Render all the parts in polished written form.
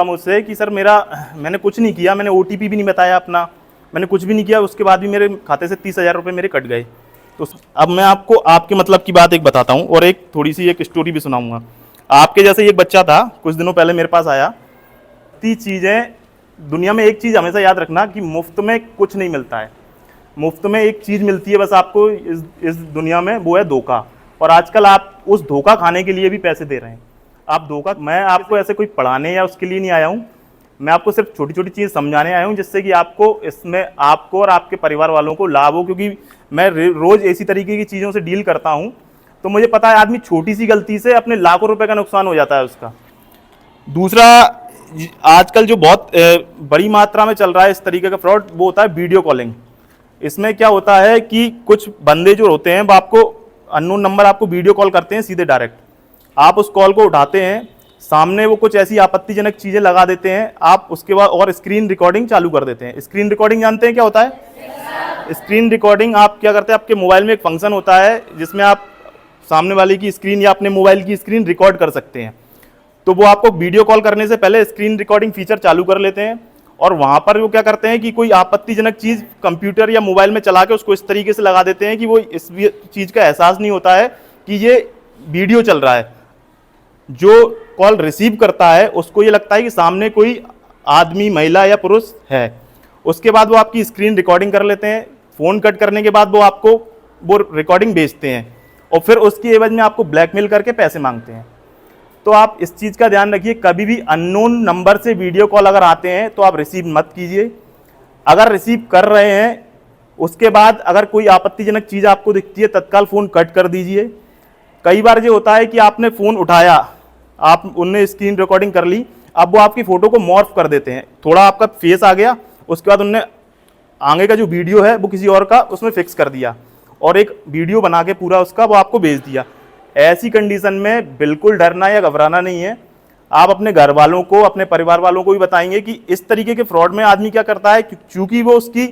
मुझसे कि सर मैंने कुछ नहीं किया, मैंने OTP भी नहीं बताया अपना, मैंने कुछ भी नहीं किया, उसके बाद भी मेरे खाते से 30,000 रुपये मेरे कट गए। तो अब मैं आपको आपके मतलब की बात एक बताता हूँ और एक थोड़ी सी एक स्टोरी भी सुनाऊंगा। आपके जैसे एक बच्चा था, कुछ दिनों पहले मेरे पास आया। 30 चीज़ें दुनिया में, एक चीज़ हमेशा याद रखना कि मुफ्त में कुछ नहीं मिलता है। मुफ्त में एक चीज़ मिलती है बस आपको इस दुनिया में, वो है धोखा। और आजकल आप उस धोखा खाने के लिए भी पैसे दे रहे हैं। आप धोखा, मैं आपको ऐसे कोई पढ़ाने या उसके लिए नहीं आया हूँ, मैं आपको सिर्फ छोटी छोटी चीज़ समझाने आया हूँ जिससे कि आपको इसमें आपको और आपके परिवार वालों को लाभ हो। क्योंकि मैं रोज़ ऐसी तरीके की चीज़ों से डील करता हूँ, तो मुझे पता है आदमी छोटी सी गलती से अपने लाखों रुपए का नुकसान हो जाता है उसका। दूसरा, आजकल जो बहुत बड़ी मात्रा में चल रहा है इस तरीके का फ्रॉड, वो होता है वीडियो कॉलिंग। इसमें क्या होता है कि कुछ बंदे जो होते हैं वो आपको अननोन नंबर आपको वीडियो कॉल करते हैं सीधे डायरेक्ट। आप उस कॉल को उठाते हैं, सामने वो कुछ ऐसी आपत्तिजनक चीज़ें लगा देते हैं, आप उसके बाद और स्क्रीन रिकॉर्डिंग चालू कर देते हैं। स्क्रीन रिकॉर्डिंग जानते हैं क्या होता है? स्क्रीन रिकॉर्डिंग आप क्या करते हैं, आपके मोबाइल में एक फंक्शन होता है जिसमें आप सामने वाले की स्क्रीन या अपने मोबाइल की स्क्रीन रिकॉर्ड कर सकते हैं। तो वो आपको वीडियो कॉल करने से पहले स्क्रीन रिकॉर्डिंग फीचर चालू कर लेते हैं और वहाँ पर वो क्या करते हैं कि कोई आपत्तिजनक चीज़ कंप्यूटर या मोबाइल में चला के उसको इस तरीके से लगा देते हैं कि वो इस चीज़ का एहसास नहीं होता है कि ये वीडियो चल रहा है। जो कॉल रिसीव करता है उसको ये लगता है कि सामने कोई आदमी, महिला या पुरुष है। उसके बाद वो आपकी स्क्रीन रिकॉर्डिंग कर लेते हैं। फ़ोन कट करने के बाद वो आपको वो रिकॉर्डिंग भेजते हैं और फिर उसकी एवज में आपको ब्लैकमेल करके पैसे मांगते हैं। तो आप इस चीज़ का ध्यान रखिए, कभी भी अननोन नंबर से वीडियो कॉल अगर आते हैं तो आप रिसीव मत कीजिए। अगर रिसीव कर रहे हैं उसके बाद अगर कोई आपत्तिजनक चीज़ आपको दिखती है तत्काल फ़ोन कट कर दीजिए। कई बार ये होता है कि आपने फ़ोन उठाया, आप उनने स्क्रीन रिकॉर्डिंग कर ली, अब वो आपकी फ़ोटो को मॉर्फ कर देते हैं, थोड़ा आपका फेस आ गया, उसके बाद उनने आगे का जो वीडियो है वो किसी और का उसमें फिक्स कर दिया और एक वीडियो बना के पूरा उसका वो आपको भेज दिया। ऐसी कंडीशन में बिल्कुल डरना या घबराना नहीं है। आप अपने घर वालों को, अपने परिवार वालों को भी बताएंगे कि इस तरीके के फ्रॉड में आदमी क्या करता है, चूंकि वो उसकी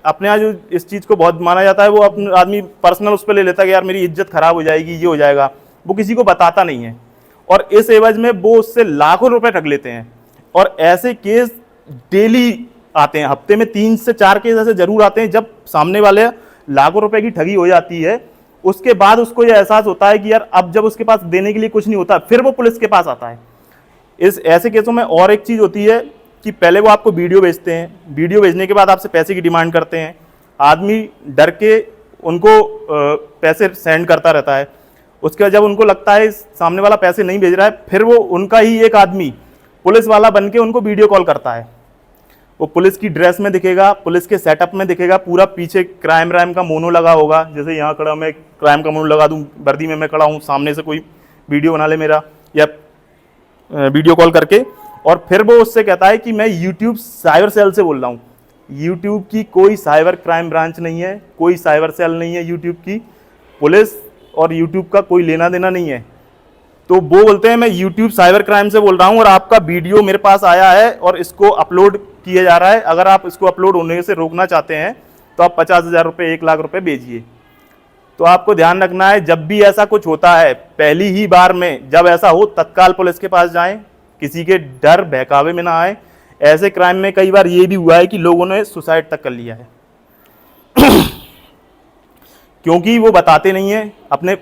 अपने यहाँ जो इस चीज़ को बहुत माना जाता है, वो अपने आदमी पर्सनल उस पर ले लेता है कि यार मेरी इज्जत खराब हो जाएगी, ये हो जाएगा, वो किसी को बताता नहीं है और इस एवज में वो उससे लाखों रुपए ठग लेते हैं। और ऐसे केस डेली आते हैं, हफ्ते में 3 से 4 केस ऐसे जरूर आते हैं जब सामने वाले लाखों रुपए की ठगी हो जाती है। उसके बाद उसको यह एहसास होता है कि यार अब जब उसके पास देने के लिए कुछ नहीं होता, फिर वो पुलिस के पास आता है। इस ऐसे केसों में और एक चीज़ होती है कि पहले वो आपको वीडियो भेजते हैं, वीडियो भेजने के बाद आपसे पैसे की डिमांड करते हैं। आदमी डर के उनको पैसे सेंड करता रहता है। उसके बाद जब उनको लगता है सामने वाला पैसे नहीं भेज रहा है, फिर वो उनका ही एक आदमी पुलिस वाला बन के उनको वीडियो कॉल करता है। वो पुलिस की ड्रेस में दिखेगा, पुलिस के सेटअप में दिखेगा, पूरा पीछे क्राइम व्राइम का मोनो लगा होगा। जैसे यहाँ खड़ा मैं क्राइम का मोनो लगा दूँ, वर्दी में मैं खड़ा हूँ, सामने से कोई वीडियो बना ले मेरा या वीडियो कॉल करके, और फिर वो उससे कहता है कि मैं यूट्यूब साइबर सेल से बोल रहा हूँ। यूट्यूब की कोई साइबर क्राइम ब्रांच नहीं है, कोई साइबर सेल नहीं है यूट्यूब की, पुलिस और यूट्यूब का कोई लेना देना नहीं है। तो वो बोलते हैं मैं यूट्यूब साइबर क्राइम से बोल रहा हूँ और आपका वीडियो मेरे पास आया है और इसको अपलोड किया जा रहा है, अगर आप इसको अपलोड होने से रोकना चाहते हैं तो आप 50,000 रुपये, 1 लाख रुपये भेजिए। तो आपको ध्यान रखना है, जब भी ऐसा कुछ होता है, पहली ही बार में जब ऐसा हो तत्काल पुलिस के पास जाएं, किसी के डर बहकावे में ना आए। ऐसे क्राइम में कई बार ये भी हुआ है कि लोगों ने सुसाइड तक कर लिया है क्योंकि वो बताते नहीं है। अपने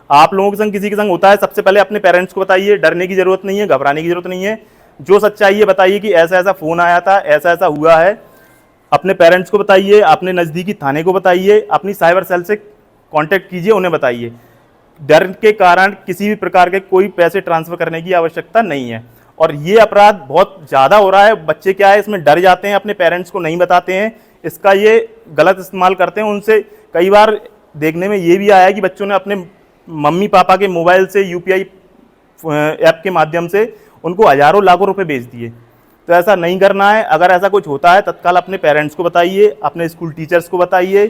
आप लोगों के संग किसी के संग होता है, सबसे पहले अपने पेरेंट्स को बताइए, डरने की जरूरत नहीं है, घबराने की जरूरत नहीं है। जो सच्चाई है बताइए कि ऐसा ऐसा फ़ोन आया था, ऐसा ऐसा हुआ है। अपने पेरेंट्स को बताइए, अपने नज़दीकी थाने को बताइए, अपनी साइबर सेल से कांटेक्ट कीजिए, उन्हें बताइए। डर के कारण किसी भी प्रकार के कोई पैसे ट्रांसफ़र करने की आवश्यकता नहीं है। और ये अपराध बहुत ज़्यादा हो रहा है। बच्चे क्या है, इसमें डर जाते हैं, अपने पेरेंट्स को नहीं बताते हैं, इसका ये गलत इस्तेमाल करते हैं। उनसे कई बार देखने में ये भी आया है कि बच्चों ने अपने मम्मी पापा के मोबाइल से UPI ऐप के माध्यम से उनको हज़ारों लाखों रुपए भेज दिए। तो ऐसा नहीं करना है। अगर ऐसा कुछ होता है तत्काल अपने पेरेंट्स को बताइए, अपने स्कूल टीचर्स को बताइए,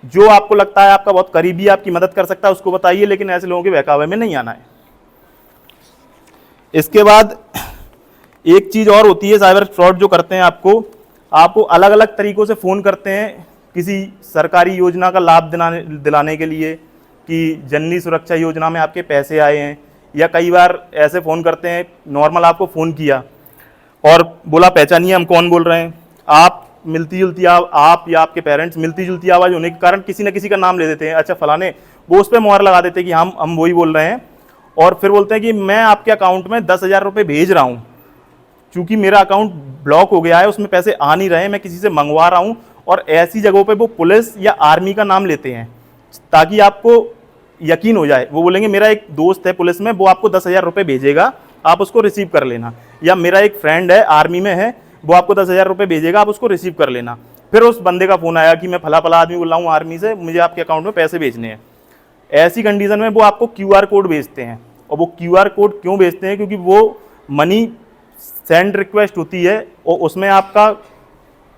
जो आपको लगता है आपका बहुत करीबी आपकी मदद कर सकता है उसको बताइए, लेकिन ऐसे लोगों के बहकावे में नहीं आना है। इसके बाद एक चीज़ और होती है, साइबर फ्रॉड जो करते हैं आपको अलग अलग तरीक़ों से फ़ोन करते हैं किसी सरकारी योजना का लाभ दिलाने के लिए कि जननी सुरक्षा योजना में आपके पैसे आए हैं, या कई बार ऐसे फ़ोन करते हैं, नॉर्मल आपको फ़ोन किया और बोला पहचानिए हम कौन बोल रहे हैं। आप मिलती जुलती आप या आपके पेरेंट्स मिलती जुलती आवाज़ होने के कारण किसी न किसी का नाम ले देते हैं, अच्छा फलाने, वो उस पर मुहर लगा देते हैं कि हम वही बोल रहे हैं। और फिर बोलते हैं कि मैं आपके अकाउंट में 10,000 रुपये भेज रहा हूँ, चूंकि मेरा अकाउंट ब्लॉक हो गया है, उसमें पैसे आ नहीं रहे, मैं किसी से मंगवा रहा हूँ। और ऐसी जगहों पे वो पुलिस या आर्मी का नाम लेते हैं ताकि आपको यकीन हो जाए। वो बोलेंगे मेरा एक दोस्त है पुलिस में, वो आपको 10,000 रुपये भेजेगा, आप उसको रिसीव कर लेना। या मेरा एक फ्रेंड है आर्मी में है, वो आपको 10,000 रुपये भेजेगा, आप उसको रिसीव कर लेना। फिर उस बंदे का फ़ोन आया कि मैं फला फला आदमी बोल रहा हूँ आर्मी से, मुझे आपके अकाउंट में पैसे भेजने हैं। ऐसी कंडीशन में वो आपको QR कोड भेजते हैं। और वो QR कोड क्यों भेजते हैं? क्योंकि वो मनी सेंड रिक्वेस्ट होती है और उसमें आपका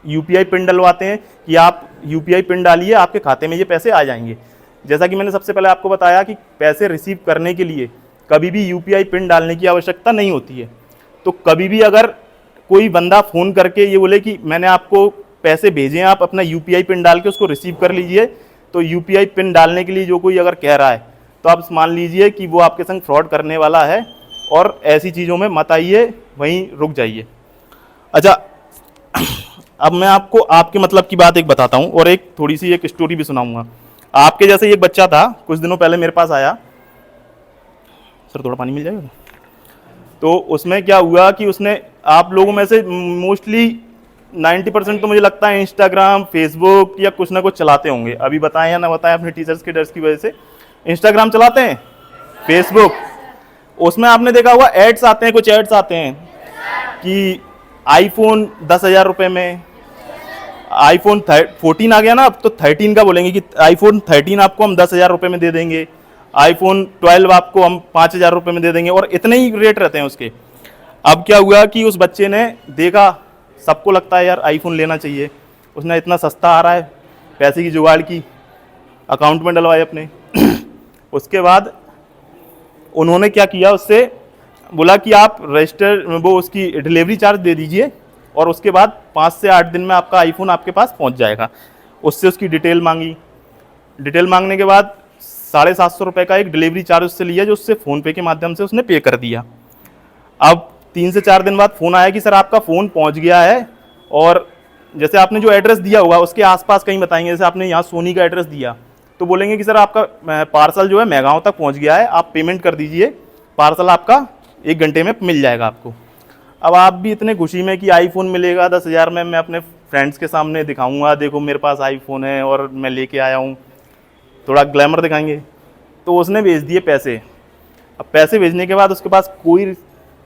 UPI पिन डलवाते हैं कि आप UPI पिन डालिए, आपके खाते में ये पैसे आ जाएंगे। जैसा कि मैंने सबसे पहले आपको बताया कि पैसे रिसीव करने के लिए कभी भी UPI पिन डालने की आवश्यकता नहीं होती है। तो कभी भी अगर कोई बंदा फ़ोन करके ये बोले कि मैंने आपको पैसे भेजे हैं, आप अपना UPI पिन डाल के उसको रिसीव कर लीजिए, तो UPI पिन डालने के लिए जो कोई अगर कह रहा है तो आप मान लीजिए कि वो आपके संग फ्रॉड करने वाला है, और ऐसी चीज़ों में मत आइए, वहीं रुक जाइए। अच्छा, अब मैं आपको आपके मतलब की बात एक बताता हूँ और एक थोड़ी सी एक स्टोरी भी सुनाऊंगा। आपके जैसे एक बच्चा था, कुछ दिनों पहले मेरे पास आया। सर थोड़ा पानी मिल जाएगा? तो उसमें क्या हुआ कि उसने, आप लोगों में से मोस्टली 90% तो मुझे लगता है इंस्टाग्राम, फेसबुक या कुछ ना कुछ चलाते होंगे। अभी बताएं या ना बताएं, अपने टीचर्स के डर की वजह से इंस्टाग्राम चलाते हैं, फेसबुक, उसमें आपने देखा होगा एड्स आते हैं, कुछ एड्स आते हैं कि आईफोन 10,000 रुपये में, आईफोन 14 आ गया ना, अब तो 13 का बोलेंगे कि आईफोन 13 आपको हम 10,000 रुपये में दे देंगे, आईफोन 12 आपको हम 5,000 रुपये में दे देंगे, और इतने ही रेट रहते हैं उसके। अब क्या हुआ कि उस बच्चे ने देखा, सबको लगता है यार आईफोन लेना चाहिए, उसने इतना सस्ता आ रहा है, पैसे की जुगाड़ की, अकाउंट में डलवाए अपने। उसके बाद उन्होंने क्या किया, उससे बोला कि आप रजिस्टर, वो उसकी डिलीवरी चार्ज दे दीजिए और उसके बाद 5 से 8 दिन में आपका आईफोन आपके पास पहुंच जाएगा। उससे उसकी डिटेल मांगी, डिटेल मांगने के बाद 750 रुपये का एक डिलीवरी चार्ज उससे लिया, जो उससे फ़ोनपे के माध्यम से उसने पे कर दिया। अब 3 से 4 दिन बाद फ़ोन आया कि सर आपका फ़ोन पहुंच गया है, और जैसे आपने जो एड्रेस दिया होगा उसके आसपास कहीं बताएंगे, जैसे आपने यहाँ सोनी का एड्रेस दिया तो बोलेंगे कि सर आपका पार्सल जो है मेगांव तक पहुंच गया है, आप पेमेंट कर दीजिए, पार्सल आपका 1 घंटे में मिल जाएगा आपको। अब आप भी इतने खुशी में कि आईफोन मिलेगा 10,000 में, मैं अपने फ्रेंड्स के सामने दिखाऊंगा, देखो मेरे पास आईफोन है और मैं लेके आया हूँ, थोड़ा ग्लैमर दिखाएंगे। तो उसने भेज दिए पैसे। अब पैसे भेजने के बाद उसके पास कोई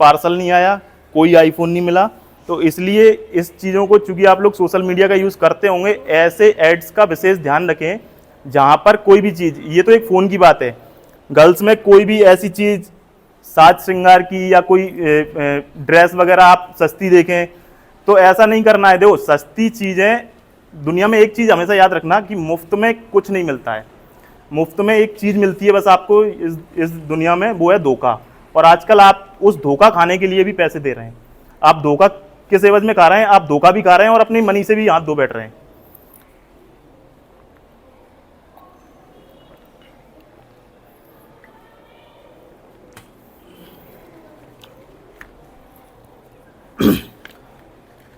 पार्सल नहीं आया, कोई आईफोन नहीं मिला। तो इसलिए इस चीज़ों को, चूँकि आप लोग सोशल मीडिया का यूज़ करते होंगे, ऐसे एड्स का विशेष ध्यान रखें जहाँ पर कोई भी चीज़, ये तो एक फ़ोन की बात है, गर्ल्स में कोई भी ऐसी चीज़ साज श्रृंगार की या कोई ड्रेस वगैरह आप सस्ती देखें तो ऐसा नहीं करना है। देखो सस्ती चीज़ें, दुनिया में एक चीज़ हमेशा याद रखना कि मुफ्त में कुछ नहीं मिलता है। मुफ्त में एक चीज़ मिलती है बस आपको इस दुनिया में, वो है धोखा। और आजकल आप उस धोखा खाने के लिए भी पैसे दे रहे हैं। आप धोखा किस एवज में खा रहे हैं? आप धोखा भी खा रहे हैं और अपनी मनी से भी हाथ धो बैठ रहे हैं।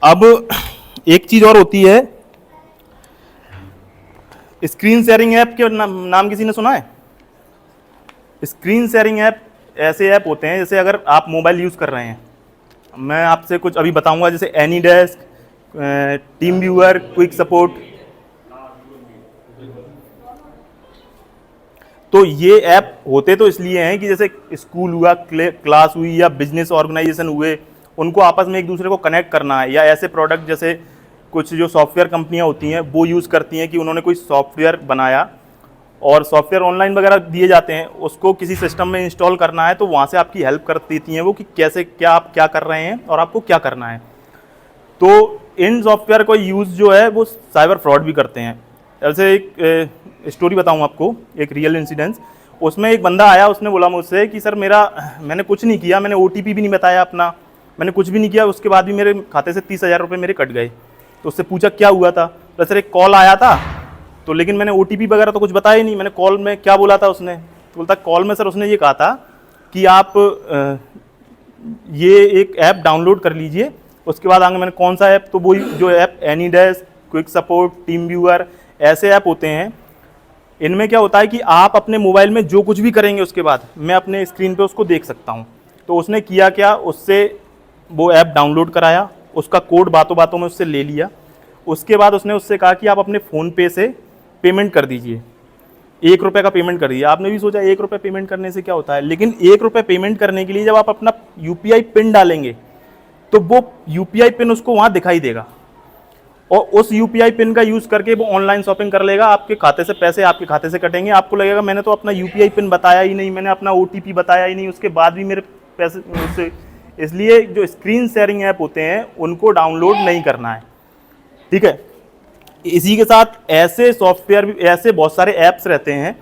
अब एक चीज और होती है, स्क्रीन शेयरिंग ऐप के नाम किसी ने सुना है? स्क्रीन शेयरिंग ऐप ऐसे ऐप होते हैं, जैसे अगर आप मोबाइल यूज कर रहे हैं, मैं आपसे कुछ अभी बताऊंगा, जैसे AnyDesk, team viewer, quick support. तो ये ऐप होते तो इसलिए हैं कि जैसे स्कूल हुआ, क्लास हुई या बिजनेस ऑर्गेनाइजेशन हुए, उनको आपस में एक दूसरे को कनेक्ट करना है। या ऐसे प्रोडक्ट, जैसे कुछ जो सॉफ्टवेयर कंपनियां होती हैं वो यूज़ करती हैं कि उन्होंने कोई सॉफ्टवेयर बनाया और सॉफ्टवेयर ऑनलाइन वगैरह दिए जाते हैं, उसको किसी सिस्टम में इंस्टॉल करना है, तो वहाँ से आपकी हेल्प कर देती हैं वो कि कैसे, क्या आप क्या कर रहे हैं और आपको क्या करना है। तो इन सॉफ्टवेयर को यूज़ जो है वो साइबर फ्रॉड भी करते हैं। जैसे एक स्टोरी बताऊँ आपको, एक रियल इंसिडेंस। उसमें एक बंदा आया, उसने बोला मुझसे कि सर मैंने कुछ नहीं किया, मैंने OTP भी नहीं बताया अपना, मैंने कुछ भी नहीं किया, उसके बाद भी मेरे खाते से 30,000 रुपये मेरे कट गए। तो उससे पूछा क्या हुआ था, तो सर एक कॉल आया था, तो लेकिन मैंने OTP वगैरह तो कुछ बताया ही नहीं। मैंने कॉल में क्या बोला था, उसने तो बोलता कॉल में सर उसने ये कहा था कि आप ये एक ऐप डाउनलोड कर लीजिए, उसके बाद आगे मैंने कौन सा ऐप, तो वही जो app AnyDesk, quick support, team viewer, ऐसे ऐप होते हैं। इनमें क्या होता है कि आप अपने मोबाइल में जो कुछ भी करेंगे उसके बाद मैं अपने स्क्रीन पे उसको देख सकता हूँ। तो उसने किया क्या, उससे वो ऐप डाउनलोड कराया, उसका कोड बातों बातों में उससे ले लिया। उसके बाद उसने उससे कहा कि आप अपने फ़ोनपे से पेमेंट कर दीजिए, 1 रुपये का पेमेंट कर दिया। आपने भी सोचा 1 रुपये पेमेंट करने से क्या होता है, लेकिन 1 रुपये पेमेंट करने के लिए जब आप अपना UPI पिन डालेंगे तो वो UPI पिन उसको वहाँ दिखाई देगा और उस UPI पिन का यूज़ करके वो ऑनलाइन शॉपिंग कर लेगा। आपके खाते से पैसे आपके खाते से कटेंगे। आपको लगेगा मैंने तो अपना UPI पिन बताया ही नहीं, मैंने अपना OTP बताया ही नहीं, उसके बाद भी मेरे पैसे उससे। इसलिए जो स्क्रीन शेयरिंग ऐप होते हैं उनको डाउनलोड नहीं करना है, ठीक है। इसी के साथ ऐसे सॉफ्टवेयर भी, ऐसे बहुत सारे ऐप्स रहते हैं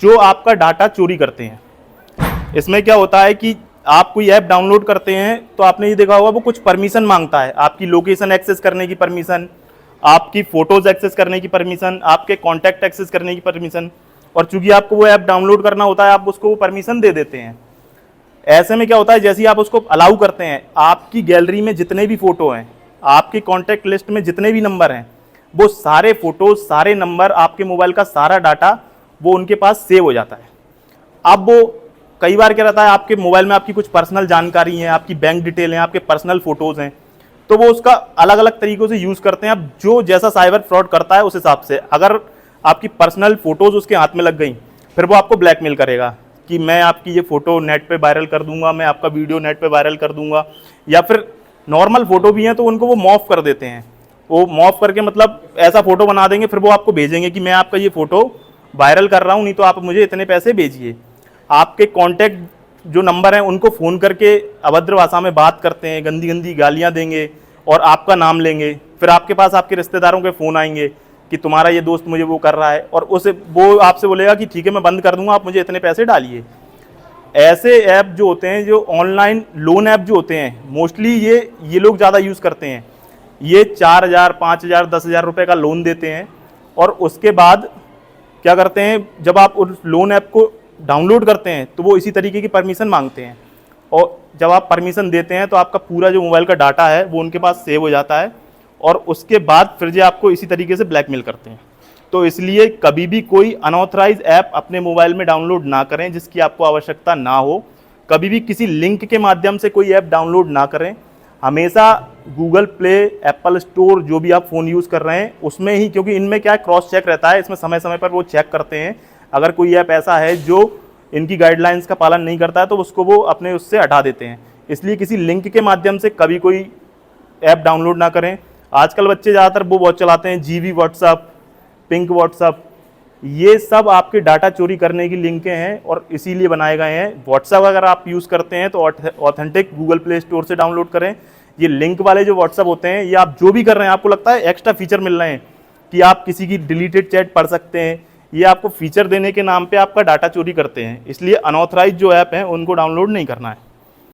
जो आपका डाटा चोरी करते हैं। इसमें क्या होता है कि आप कोई ऐप डाउनलोड करते हैं तो आपने ये देखा होगा वो कुछ परमिशन मांगता है, आपकी लोकेशन एक्सेस करने की परमिशन, आपकी फ़ोटोज़ एक्सेस करने की परमिशन, आपके कॉन्टैक्ट एक्सेस करने की परमिशन। और चूंकि आपको वो ऐप डाउनलोड करना होता है, आप उसको वो परमिशन दे देते हैं। ऐसे में क्या होता है, जैसे ही आप उसको अलाउ करते हैं, आपकी गैलरी में जितने भी फ़ोटो हैं, आपकी कॉन्टैक्ट लिस्ट में जितने भी नंबर हैं, वो सारे फ़ोटोज़, सारे नंबर, आपके मोबाइल का सारा डाटा वो उनके पास सेव हो जाता है। अब वो कई बार क्या रहता है, आपके मोबाइल में आपकी कुछ पर्सनल जानकारी है, आपकी बैंक डिटेल है, आपके पर्सनल फ़ोटोज़ हैं, तो वो उसका अलग अलग तरीक़ों से यूज़ करते हैं। अब जो जैसा साइबर फ्रॉड करता है उस हिसाब से, अगर आपकी पर्सनल फ़ोटोज़ उसके हाथ में लग गई, फिर वो आपको ब्लैकमेल करेगा कि मैं आपकी ये फ़ोटो नेट पे वायरल कर दूंगा, मैं आपका वीडियो नेट पे वायरल कर दूंगा। या फिर नॉर्मल फ़ोटो भी हैं तो उनको वो मॉर्फ कर देते हैं, वो मॉर्फ करके मतलब ऐसा फ़ोटो बना देंगे, फिर वो आपको भेजेंगे कि मैं आपका ये फ़ोटो वायरल कर रहा हूँ, नहीं तो आप मुझे इतने पैसे भेजिए। आपके कॉन्टैक्ट जो नंबर हैं उनको फ़ोन करके अभद्र भाषा में बात करते हैं, गंदी गंदी गालियाँ देंगे और आपका नाम लेंगे। फिर आपके पास आपके रिश्तेदारों के फ़ोन आएंगे कि तुम्हारा ये दोस्त मुझे वो कर रहा है, और उसे वो आपसे बोलेगा कि ठीक है मैं बंद कर दूंगा, आप मुझे इतने पैसे डालिए। ऐसे ऐप जो होते हैं, जो ऑनलाइन लोन ऐप जो होते हैं, मोस्टली ये लोग ज़्यादा यूज़ करते हैं। ये 4,000, 5,000, 10,000 रुपये का लोन देते हैं और उसके बाद क्या करते हैं, जब आप उस लोन ऐप को डाउनलोड करते हैं तो वो इसी तरीके की परमिशन मांगते हैं, और जब आप परमिशन देते हैं तो आपका पूरा जो मोबाइल का डाटा है वो उनके पास सेव हो जाता है, और उसके बाद फिर जो आपको इसी तरीके से ब्लैकमेल करते हैं। तो इसलिए कभी भी कोई अनऑथराइज ऐप अपने मोबाइल में डाउनलोड ना करें जिसकी आपको आवश्यकता ना हो। कभी भी किसी लिंक के माध्यम से कोई ऐप डाउनलोड ना करें। हमेशा गूगल प्ले, एप्पल स्टोर, जो भी आप फ़ोन यूज़ कर रहे हैं उसमें ही, क्योंकि इनमें क्या है, क्रॉस चेक रहता है, इसमें समय समय पर वो चेक करते हैं। अगर कोई ऐप ऐसा है जो इनकी गाइडलाइंस का पालन नहीं करता है तो उसको वो अपने उससे हटा देते हैं। इसलिए किसी लिंक के माध्यम से कभी कोई ऐप डाउनलोड ना करें। आजकल बच्चे ज़्यादातर वो बहुत चलाते हैं, जीवी व्हाट्सअप, पिंक व्हाट्सअप, ये सब आपके डाटा चोरी करने की लिंकें हैं और इसीलिए बनाए गए हैं। व्हाट्सअप अगर आप यूज़ करते हैं तो ऑथेंटिक गूगल प्ले स्टोर से डाउनलोड करें। ये लिंक वाले जो व्हाट्सअप होते हैं, ये आप जो भी कर रहे हैं, आपको लगता है एक्स्ट्रा फीचर मिल रहे हैं कि आप किसी की डिलीटेड चैट पढ़ सकते हैं, ये आपको फीचर देने के नाम पे आपका डाटा चोरी करते हैं। इसलिए अनऑथराइज जो ऐप हैं उनको डाउनलोड नहीं करना है।